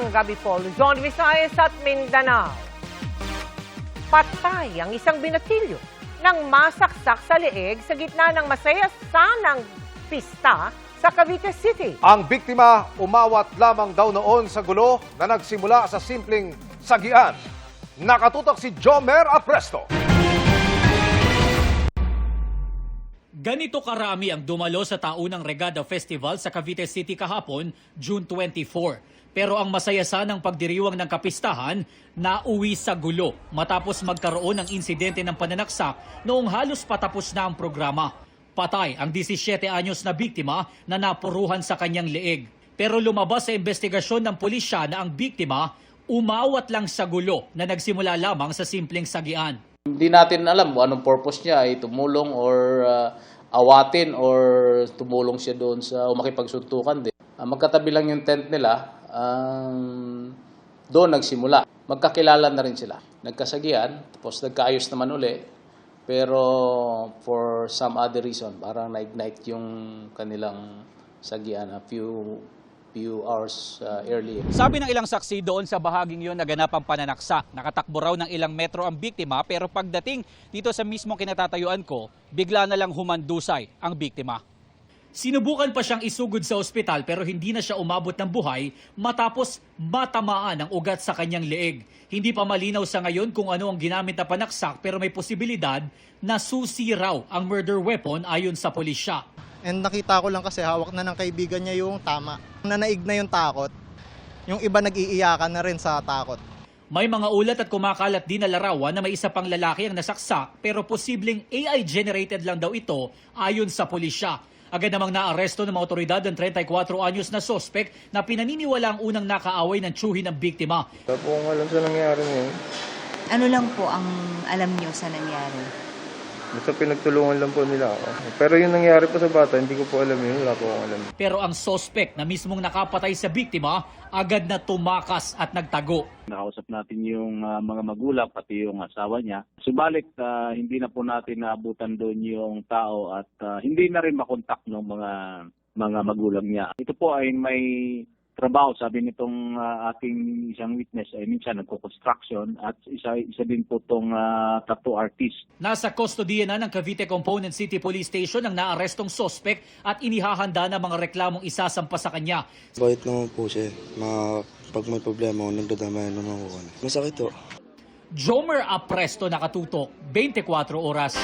Magandang gabi po, Luzon, Visayas at Mindanao. Patay ang isang binatilyo nang masaksak sa leeg sa gitna ng masaya sanang pista sa Cavite City. Ang biktima umawat lamang daw noon sa gulo na nagsimula sa simpleng sagian. Nakatutok si Jomer Apresto. Ganito karami ang dumalo sa taunang Regada Festival sa Cavite City kahapon, June 24. Pero ang masaya sanang pagdiriwang ng kapistahan, nauwi sa gulo matapos magkaroon ng insidente ng pananaksak noong halos patapos na ang programa. Patay ang 17 anyos na biktima na napuruhan sa kanyang leeg. Pero lumabas sa investigasyon ng pulisya na ang biktima umawat lang sa gulo na nagsimula lamang sa simpleng sagian. Hindi natin alam kung anong purpose niya, ay tumulong or awatin or tumulong siya doon sa makipagsuntukan din. Magkatabi lang yung tent nila, doon nagsimula. Magkakilala na rin sila. Nagkasagian, tapos nagkaayos naman uli. Pero for some other reason, parang na-ignite yung kanilang sagian a few hours earlier. Sabi ng ilang saksi doon sa bahaging yun naganap ang pananaksak. Nakatakbo raw ng ilang metro ang biktima pero pagdating dito sa mismong kinatatayuan ko, bigla na lang humandusay ang biktima. Sinubukan pa siyang isugod sa ospital pero hindi na siya umabot ng buhay matapos matamaan ang ugat sa kanyang leeg. Hindi pa malinaw sa ngayon kung ano ang ginamit na panaksak pero may posibilidad na susi raw ang murder weapon ayon sa pulisya. And nakita ko lang kasi hawak na ng kaibigan niya yung tama. Nanaig na yung takot. Yung iba nag-iiyakan na rin sa takot. May mga ulat at kumakalat din na larawan na may isa pang lalaki ang nasaksak pero posibleng AI-generated lang daw ito ayon sa pulisya. Agad namang naaresto ng mga otoridad ang 34 anyos na sospek na pinaniniwala ang unang nakaaway ng tiyuhin ng biktima. Wala po akong alam sa nangyari niya. Ano lang po ang alam niyo sa nangyari? Basta pinagtulungan lang po nila ako. Pero yung nangyari po sa bata, hindi ko po alam yun. Wala po akong alam. Pero ang sospek na mismong nakapatay sa biktima, agad na tumakas at nagtago. Nakausap natin yung mga magulang, pati yung asawa niya. Subalit, hindi na po natin naabutan doon yung tao at hindi na rin makontak ng mga magulang niya. Ito po ay may trabaho, sabi nitong ating isang witness, ay minsan nagko-construction at isa din po itong tattoo artist. Nasa kustodiya na ng Cavite Component City Police Station ang naarestong sospek at inihahanda na mga reklamong isasampa sa kanya. Bait naman po siya. Pag may problema, nagdadamayan naman ko. Masakit to. Jomer Apresto, nakatutok, 24 oras.